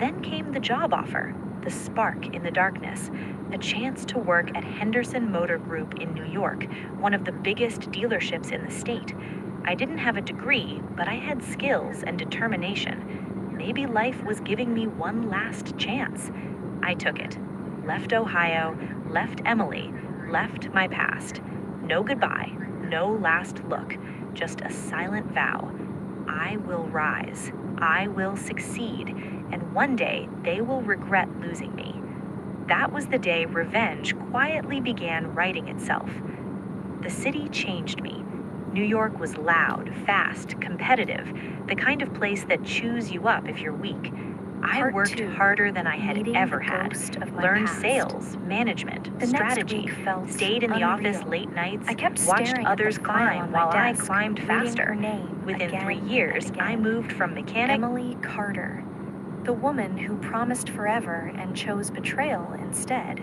Then came the job offer, the spark in the darkness, a chance to work at Henderson Motor Group in New York, one of the biggest dealerships in the state. I didn't have a degree, but I had skills and determination. Maybe life was giving me one last chance. I took it. Left Ohio, left Emily, left my past. No goodbye, no last look, just a silent vow. I will rise. I will succeed, and one day they will regret losing me. That was the day revenge quietly began writing itself. The city changed me. New York was loud, fast, competitive, the kind of place that chews you up if you're weak. I worked harder than I had ever had, learned sales, management, strategy, stayed in the office late nights, watched others climb while I climbed faster. Within 3 years, I moved from mechanic. Emily Carter, the woman who promised forever and chose betrayal instead.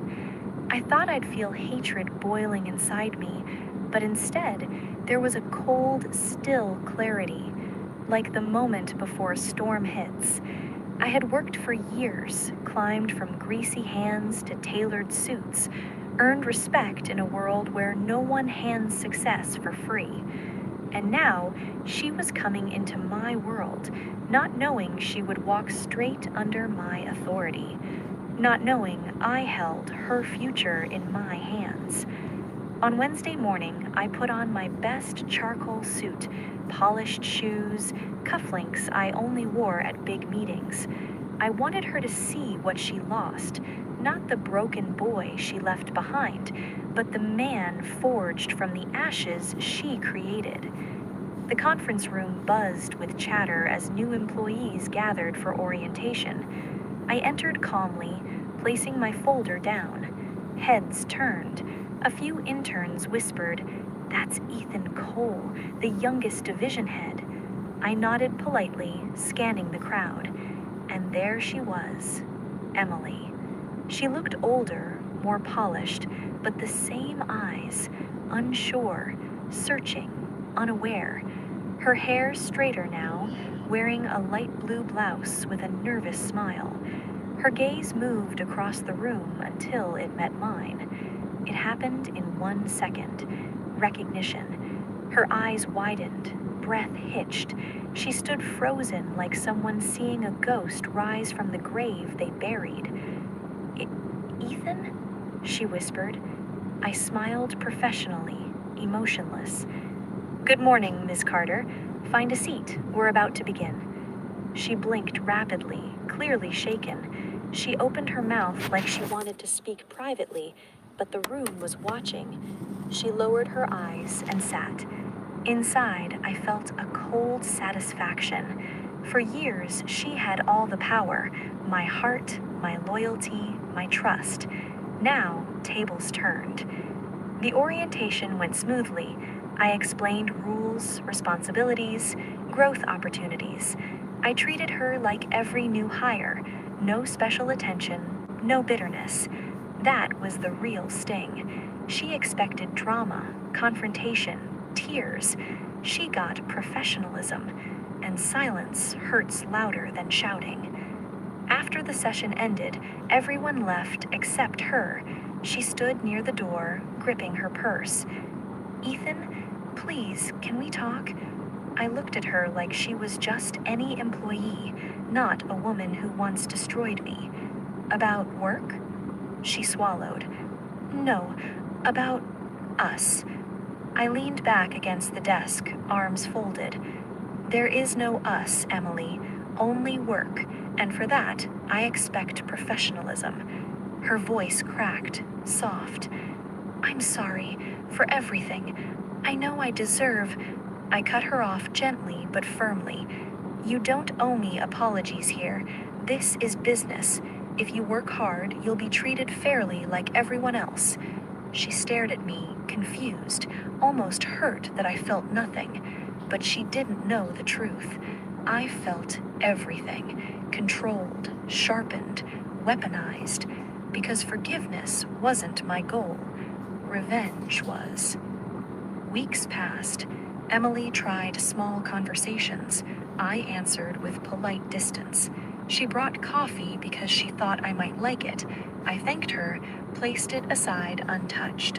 I thought I'd feel hatred boiling inside me, but instead, there was a cold, still clarity, like the moment before a storm hits. I had worked for years, climbed from greasy hands to tailored suits, earned respect in a world where no one hands success for free. And now, she was coming into my world, not knowing she would walk straight under my authority, not knowing I held her future in my hands. On Wednesday morning, I put on my best charcoal suit, polished shoes, cufflinks I only wore at big meetings. I wanted her to see what she lost, not the broken boy she left behind, but the man forged from the ashes she created. The conference room buzzed with chatter as new employees gathered for orientation. I entered calmly, placing my folder down. Heads turned. A few interns whispered, "That's Ethan Cole, the youngest division head." I nodded politely, scanning the crowd. And there she was, Emily. She looked older, more polished, but the same eyes, unsure, searching, unaware. Her hair straighter now, wearing a light blue blouse with a nervous smile. Her gaze moved across the room until it met mine. It happened in 1 second. Recognition. Her eyes widened, breath hitched. She stood frozen like someone seeing a ghost rise from the grave they buried. "Ethan?" she whispered. I smiled professionally, emotionless. "Good morning, Miss Carter. Find a seat. We're about to begin." She blinked rapidly, clearly shaken. She opened her mouth like she wanted to speak privately, but the room was watching. She lowered her eyes and sat. Inside, I felt a cold satisfaction. For years, she had all the power, my heart, my loyalty, my trust. Now, tables turned. The orientation went smoothly. I explained rules, responsibilities, growth opportunities. I treated her like every new hire. No special attention, no bitterness. That was the real sting. She expected drama, confrontation, tears. She got professionalism, and silence hurts louder than shouting. After the session ended, everyone left except her. She stood near the door, gripping her purse. "Ethan, please, can we talk?" I looked at her like she was just any employee, not a woman who once destroyed me. "About work?" She swallowed. "No, about us." I leaned back against the desk, arms folded. "There is no us, Emily, only work, and for that, I expect professionalism." Her voice cracked, soft. "I'm sorry for everything. I know I deserve—" I cut her off gently but firmly. "You don't owe me apologies here. This is business. If you work hard, you'll be treated fairly like everyone else." She stared at me, confused, almost hurt that I felt nothing. But she didn't know the truth. I felt everything, controlled, sharpened, weaponized, because forgiveness wasn't my goal. Revenge was. Weeks passed. Emily tried small conversations. I answered with polite distance. She brought coffee because she thought I might like it. I thanked her, placed it aside untouched.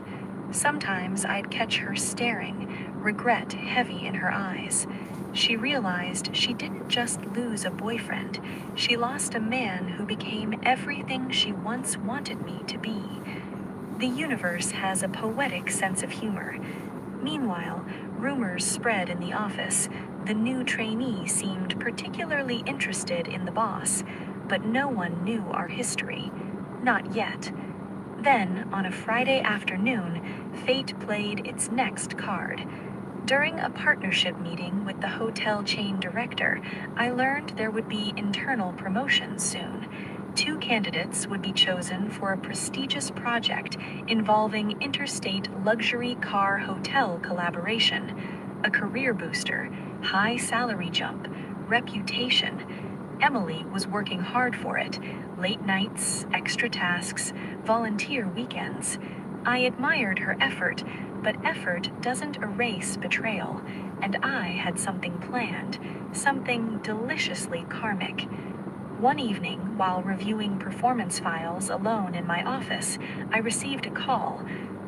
Sometimes I'd catch her staring, regret heavy in her eyes. She realized she didn't just lose a boyfriend, she lost a man who became everything she once wanted me to be. The universe has a poetic sense of humor. Meanwhile, rumors spread in the office. The new trainee seemed particularly interested in the boss, but no one knew our history. Not yet. Then, on a Friday afternoon, fate played its next card. During a partnership meeting with the hotel chain director, I learned there would be internal promotions soon. 2 candidates would be chosen for a prestigious project involving interstate luxury car hotel collaboration, a career booster, high salary jump, reputation. Emily was working hard for it, late nights, extra tasks, volunteer weekends. I admired her effort, but effort doesn't erase betrayal, and I had something planned, something deliciously karmic. One evening, while reviewing performance files alone in my office, I received a call.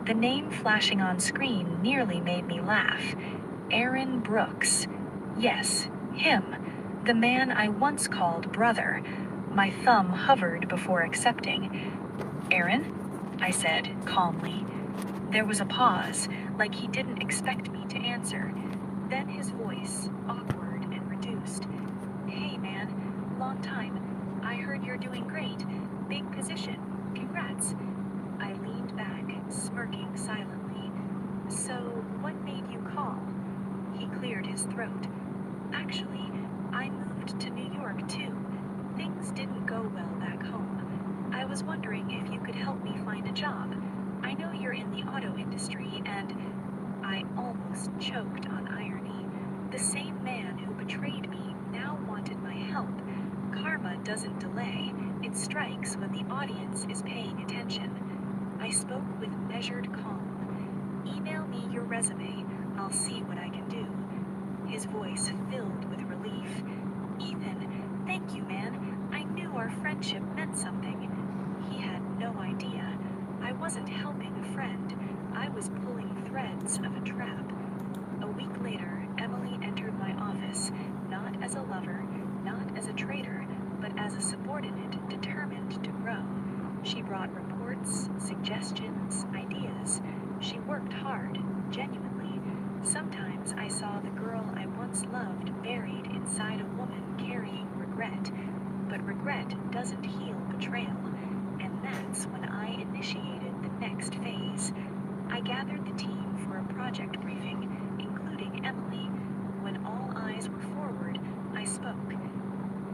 The name flashing on screen nearly made me laugh. Aaron Brooks. Yes, him. The man I once called brother. My thumb hovered before accepting. Aaron? I said, calmly. There was a pause, like he didn't expect me to answer. Then his voice, awkward and reduced. Hey man, long time. I heard you're doing great. Big position. Congrats. I leaned back, smirking silently. So, what made you call? He cleared his throat. Actually, I moved to New York too. Things didn't go well back home. I was wondering if you could help me find a job. I know you're in the auto industry and I almost choked on irony. The same man who betrayed me now wanted my help. Karma doesn't delay, it strikes when the audience is paying attention. I spoke with measured calm. Email me your resume, I'll see what I can do. His voice filled with relief. Ethan, thank you, man. I knew our friendship meant something. He had no idea. I wasn't helping a friend. I was pulling threads of a trap. A week later, Emily entered my office, not as a lover, not as a traitor, but as a subordinate determined to grow. She brought reports, suggestions, ideas. She worked hard, genuinely. Sometimes I saw the girl I once loved buried inside a woman carrying regret. But regret doesn't heal betrayal, and that's when I initiated the next phase. I gathered the team for a project briefing, including Emily. When all eyes were forward, I spoke.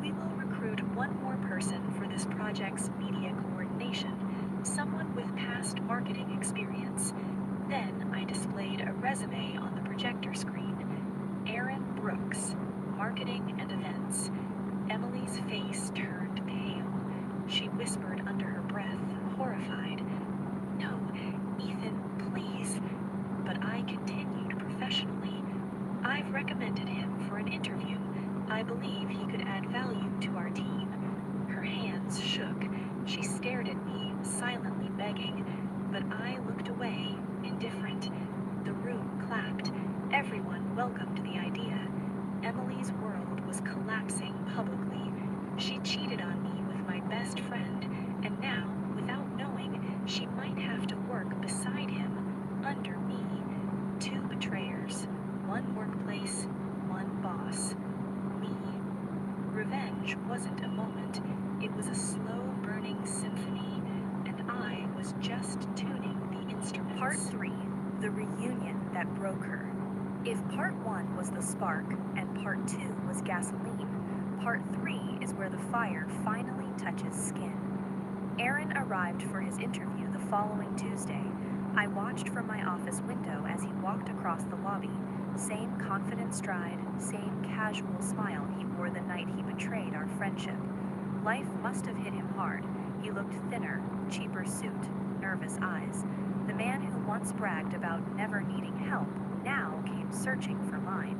We will recruit one more person for this project's media coordination, someone with past marketing experience. Then I displayed a resume on the projector screen. Aaron Brooks, marketing and events. Emily's face turned pale. She whispered under her breath, horrified. No, Ethan, please. But I continued professionally. I've recommended him for an interview. I believe he could add value to our team. Her hands shook. She stared at me, silently begging. But I looked away, indifferent. The room clapped. Everyone welcomed the idea. Emily's world was collapsing publicly. She cheated on me with my best friend, and now, without knowing, she might have to work beside him, under me. 2 betrayers, 1 workplace, 1 boss. Me. Revenge wasn't a moment, it was a slow-burning symphony, and I was just tuning the instruments. Part 3, the reunion that broke her. If part 1 was the spark and part 2 was gasoline, part 3 is where the fire finally touches skin. Aaron arrived for his interview the following Tuesday. I watched from my office window as he walked across the lobby. Same confident stride, same casual smile he wore the night he betrayed our friendship. Life must have hit him hard. He looked thinner, cheaper suit, nervous eyes. The man who once bragged about never needing help now came searching for mine.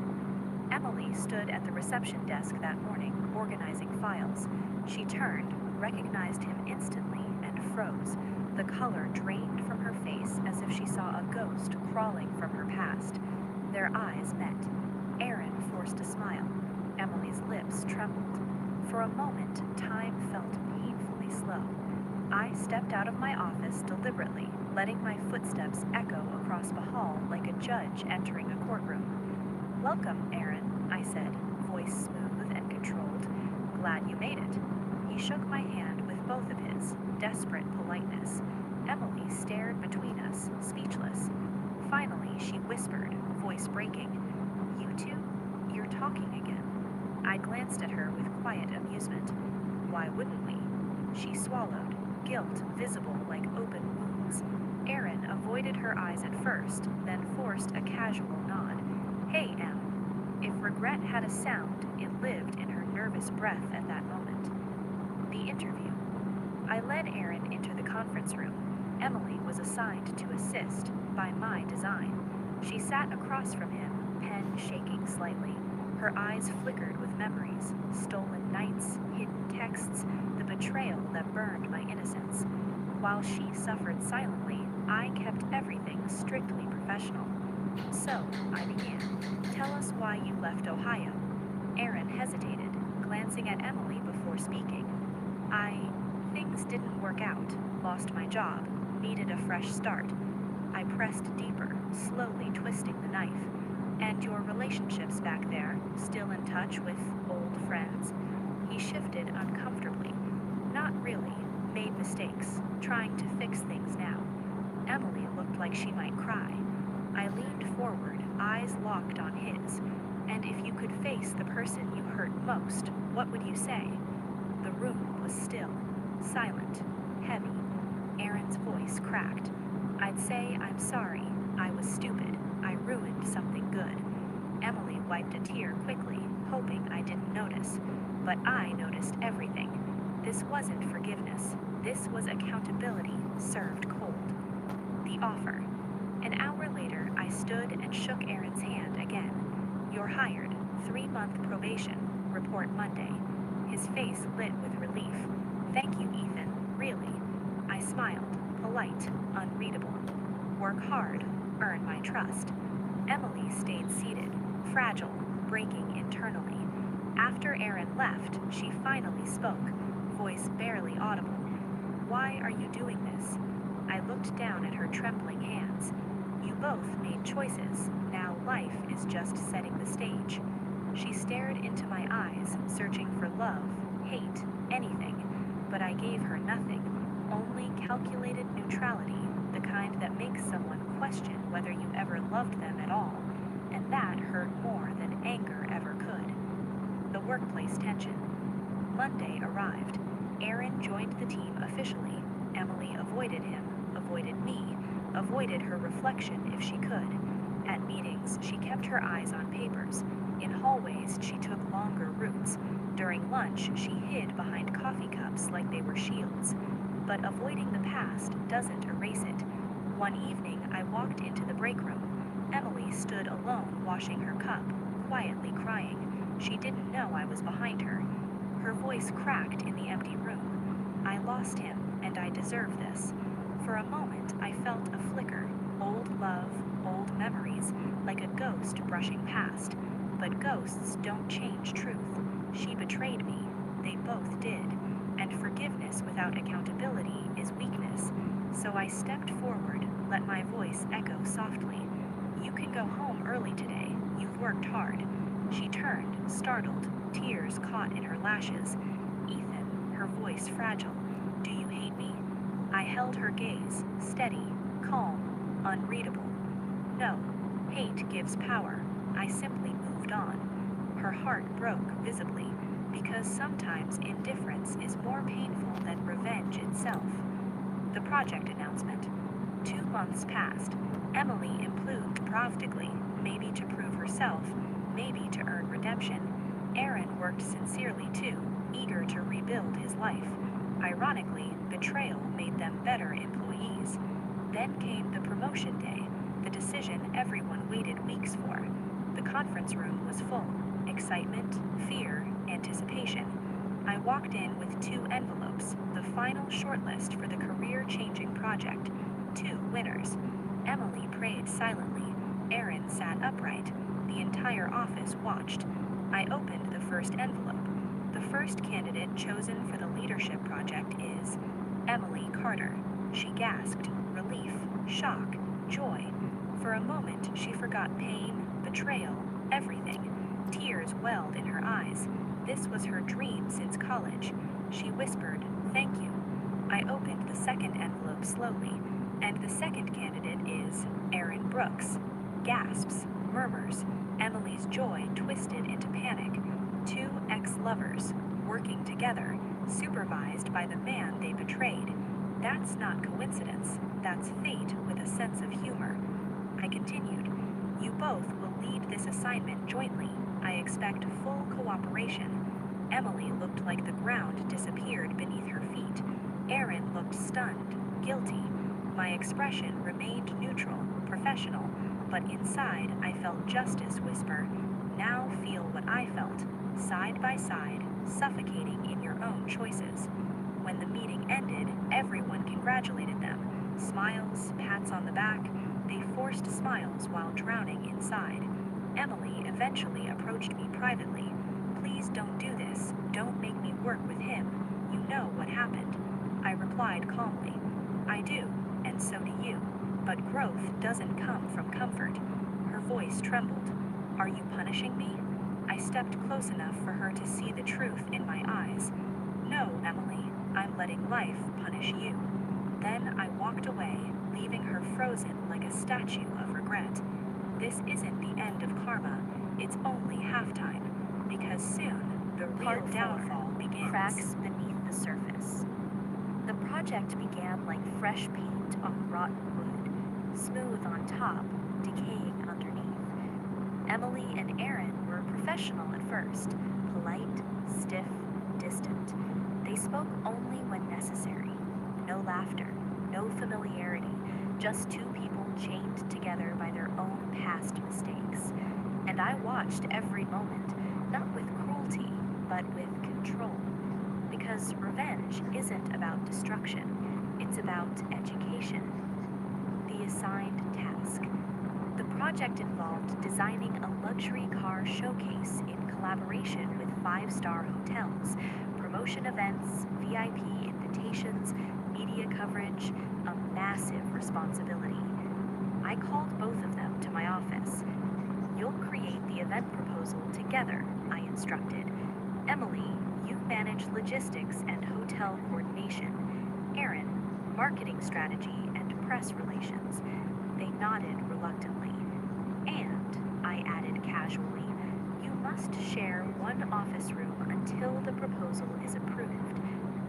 Emily stood at the reception desk that morning, organizing files. She turned, recognized him instantly, and froze. The color drained from her face as if she saw a ghost crawling from her past. Their eyes met. Aaron forced a smile. Emily's lips trembled. For a moment, time felt painfully slow. I stepped out of my office deliberately, letting my footsteps echo across the hall like a judge entering a courtroom. "Welcome, Aaron," I said, voice smooth and controlled. "Glad you made it." He shook my hand with both of his, desperate politeness. Emily stared between us, speechless. Finally, she whispered, voice breaking, "You two? You're talking again." I glanced at her with quiet amusement. "Why wouldn't we?" She swallowed, guilt visible like open wounds. Aaron avoided her eyes at first, then forced a casual nod. "Hey, Em." If regret had a sound, it lived in her nervous breath at that moment. The interview. I led Aaron into the conference room. Emily was assigned to assist, by my design. She sat across from him, pen shaking slightly. Her eyes flickered with memories, stolen nights, hidden texts, the betrayal that burned my innocence. While she suffered silently, I kept everything strictly professional. "So," I began, "tell us why you left Ohio." Aaron hesitated, glancing at Emily before speaking. Things didn't work out, lost my job, needed a fresh start." I pressed deeper, slowly twisting the knife. "And your relationships back there, still in touch with old friends?" He shifted uncomfortably. "Not really. Made mistakes, trying to fix things now." Emily looked like she might cry. I leaned forward, eyes locked on his. "And if you could face the person you hurt most, what would you say?" The room was still, silent, heavy. Aaron's voice cracked. "I'd say I'm sorry. I was stupid. I ruined something good." Emily wiped a tear quickly, hoping I didn't notice. But I noticed everything. This wasn't forgiveness. This was accountability served cold. The offer. An hour later, I stood and shook Aaron's hand again. "You're hired. 3-month probation. Report Monday." His face lit with relief. "Thank you, Ethan. Really." I smiled, polite, unreadable. "Work hard. Earn my trust." Emily stayed seated, fragile, breaking internally. After Aaron left, she finally spoke, voice barely audible. "Why are you doing this?" I looked down at her trembling hands. "You both made choices. Now life is just setting the stage." She stared into my eyes, searching for love, hate, anything, but I gave her nothing, only calculated neutrality, the kind that makes someone question whether you ever loved them at all, and that hurt more than anger ever could. The workplace tension. Monday arrived. Aaron joined the team officially. Emily avoided him, avoided me, avoided her reflection if she could. At meetings, she kept her eyes on papers. In hallways, she took longer routes. During lunch, she hid behind coffee cups like they were shields. But avoiding the past doesn't erase it. One evening, I walked into the break room. Emily stood alone washing her cup, quietly crying. She didn't know I was behind her. Her voice cracked in the empty room. "I lost him, and I deserve this." For a moment, I felt a flicker, old love, old memories, like a ghost brushing past. But ghosts don't change truth. She betrayed me. They both did. And forgiveness without accountability is weakness. So I stepped forward, let my voice echo softly. "You can go home early today. You've worked hard." She turned, startled, tears caught in her lashes. "Ethan," her voice fragile, "do you hate me?" I held her gaze, steady, calm, unreadable. "No, hate gives power." I simply moved on. Her heart broke visibly, because sometimes indifference is more painful than revenge itself. The project announcement. 2 months passed. Emily improved profitably, maybe to prove herself, maybe to earn redemption. Aaron worked sincerely too, eager to rebuild his life. Ironically, betrayal made them better employees. Then came the promotion day, the decision everyone waited weeks for. The conference room was full. Excitement, fear, anticipation. walked in with 2 envelopes, the final shortlist for the career-changing project. 2 winners. Emily prayed silently. Aaron sat upright. The entire office watched. I opened the first envelope. The first candidate chosen for the leadership project is Emily Carter. She gasped, relief, shock, joy. For a moment, she forgot pain, betrayal, everything. Tears welled in her eyes. This was her dream since college. She whispered, "Thank you." I opened the second envelope slowly, and the second candidate is Aaron Brooks. Gasps, murmurs. Emily's joy twisted into panic. 2 ex-lovers, working together, supervised by the man they betrayed. That's not coincidence. That's fate with a sense of humor. I continued, "You both will lead this assignment jointly. I expect full cooperation." Emily looked like the ground disappeared beneath her feet. Aaron looked stunned, guilty. My expression remained neutral, professional, but inside I felt justice whisper, "Now feel what I felt, side by side, suffocating in your own choices." When the meeting ended, everyone congratulated them. Smiles, pats on the back. They forced smiles while drowning inside. Emily eventually approached me privately. "Please don't do this. Don't make me work with him. You know what happened." I replied calmly, "I do, and so do you. But growth doesn't come from comfort." Her voice trembled. "Are you punishing me?" I stepped close enough for her to see the truth in my eyes. "No, Emily, I'm letting life punish you." Then I walked away, leaving her frozen like a statue of regret. This isn't the end of karma, it's only halftime, because soon the real Part 4. downfall begins. Cracks beneath the surface. The project began like fresh paint on rotten wood, smooth on top, decaying underneath. Emily and Aaron were professional at first, polite, stiff, distant. They spoke only when necessary. No laughter, no familiarity, just 2 people chained together by their own past mistakes. And I watched every moment, not with cruelty, but with control. Because revenge isn't about destruction, it's about education. The assigned task. The project involved designing a luxury car showcase in collaboration with 5-star hotels, promotion events, VIP invitations, media coverage, a massive responsibility. I called both of them to my office. "You'll create the event proposal together," I instructed. "Emily, you manage logistics and hotel coordination. Aaron, marketing strategy and press relations." They nodded reluctantly. "And," I added casually, "you must share one office room until the proposal is approved."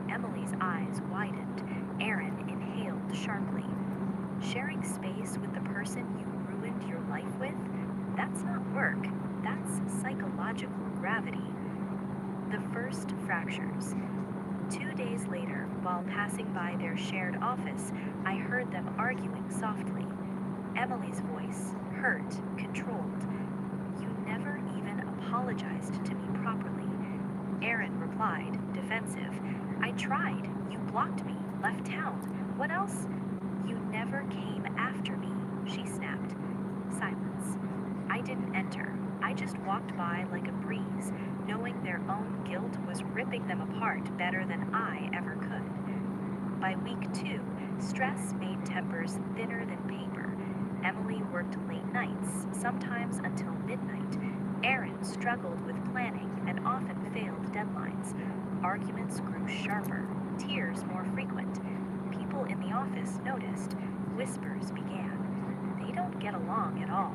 Emily's eyes widened. Aaron inhaled sharply. "Sharing space with the person you ruined your life with? That's not work. That's psychological gravity." The first fractures. 2 days later, while passing by their shared office, I heard them arguing softly. Emily's voice, hurt, controlled. "You never even apologized to me properly." Aaron replied, defensive, "I tried. You blocked me, left town. What else?" "You never came after me," she snapped. Silence. I didn't enter. I just walked by like a breeze, knowing their own guilt was ripping them apart better than I ever could. By week 2, stress made tempers thinner than paper. Emily worked late nights, sometimes until midnight. Aaron struggled with planning and often failed deadlines. Arguments grew sharper, tears more frequent. People in the office noticed. Whispers began. "They don't get along at all.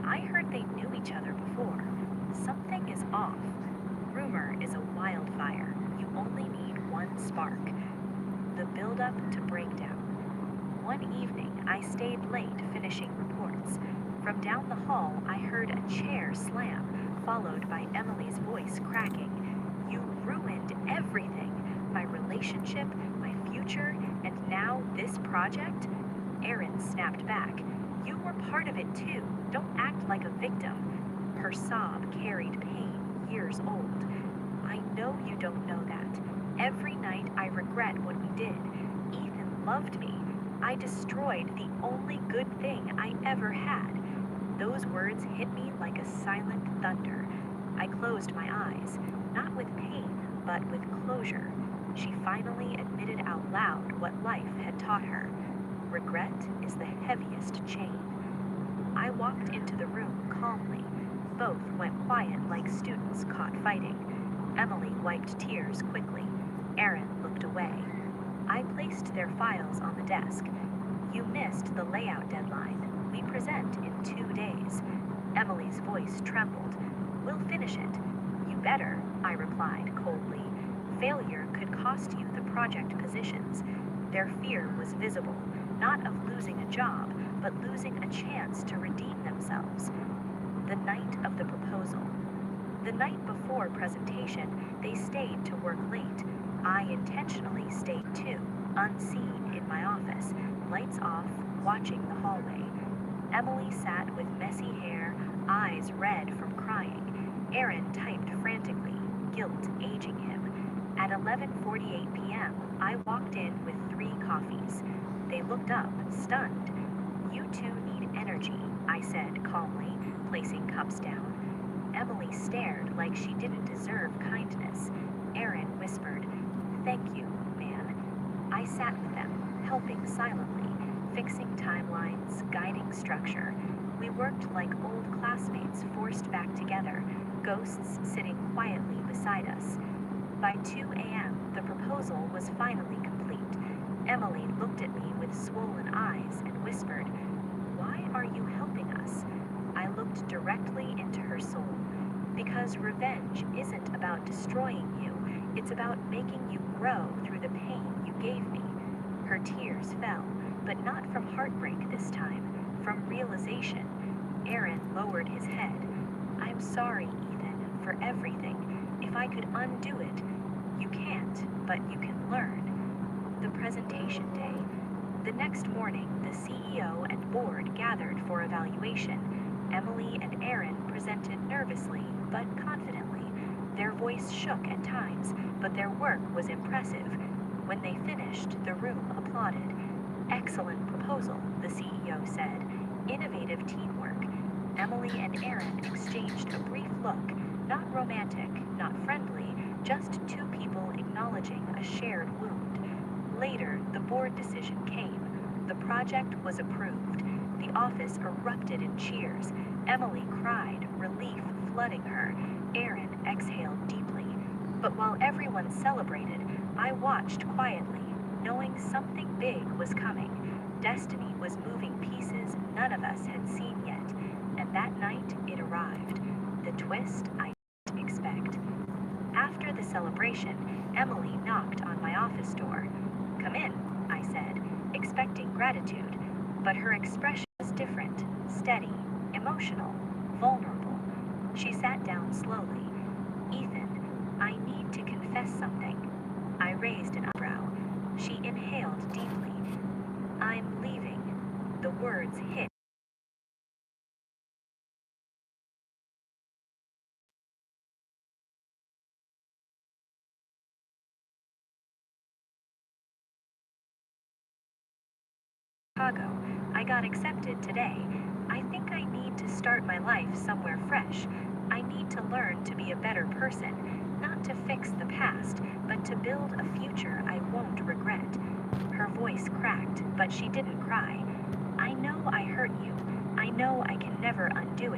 I heard they knew each other before. Something is off." Rumor is a wildfire. You only need one spark. The build-up to breakdown. One evening, I stayed late finishing reports. From down the hall, I heard a chair slam, followed by Emily's voice cracking. "You ruined everything. My relationship, my future, and now this project?" Aaron snapped back. "You were part of it too. Don't act like a victim." Her sob carried pain, years old. "I know you don't know that. Every night I regret what we did. Ethan loved me. I destroyed the only good thing I ever had. Those words hit me like a silent thunder. I closed my eyes, not with pain, but with closure. She finally admitted out loud what life had taught her. Regret is the heaviest chain. I walked into the room calmly. Both went quiet like students caught fighting. Emily wiped tears quickly. Erin looked away. I placed their files on the desk. You missed the layout deadline. We present in 2 days. Emily's voice trembled. We'll finish it. You better, I replied coldly. Failure could cost you the project positions. Their fear was visible, not of losing a job, but losing a chance to redeem themselves. The night of the proposal. The night before presentation, they stayed to work late. I intentionally stayed too, unseen in my office, lights off, watching the hallway. Emily sat with messy hair, eyes red from crying. Erin typed frantically, guilt aging him. At 11:48 p.m., I walked in with 3 coffees. They looked up, stunned. You two need energy, I said calmly, placing cups down. Emily stared like she didn't deserve kindness. Erin whispered, "Thank you, man." I sat with them, helping silently, fixing timelines, guiding structure. We worked like old classmates forced back together, ghosts sitting quietly beside us. By 2 a.m., the proposal was finally complete. Emily looked at me with swollen eyes and whispered, "Why are you helping us?" I looked directly into her soul. Because revenge isn't about destroying you, it's about making you grow through the pain you gave me. Her tears fell, but not from heartbreak this time, from realization. Erin lowered his head. "I'm sorry, Ethan, for everything. If I could undo it, you can't, but you can learn." The presentation day. The next morning, the CEO and board gathered for evaluation. Emily and Erin presented nervously but confidently. Their voice shook at times, but their work was impressive. When they finished, the room applauded. "Excellent proposal," the CEO said. "Innovative teamwork." Emily and Erin exchanged a brief look, not romantic, not friendly, just 2 people acknowledging a shared wound. Later, the board decision came. The project was approved. The office erupted in cheers. Emily cried, relief flooding her. Erin exhaled deeply. But while everyone celebrated, I watched quietly, knowing something big was coming. Destiny was moving pieces none of us had seen yet, and that night it arrived. The twist I didn't expect. After the celebration, Emily knocked on my office door. "Come in," I said, expecting gratitude, but her expression was different, steady, emotional, vulnerable. She sat down slowly. "Ethan, I need to confess something." I raised an eyebrow. She inhaled deeply. "I'm leaving." The words hit Chicago. I got accepted today. I think I need to start my life somewhere fresh. I need to learn to be a better person, not to fix the past, but to build a future I won't regret. Her voice cracked, but she didn't cry. "I know I hurt you. I know I can never undo it.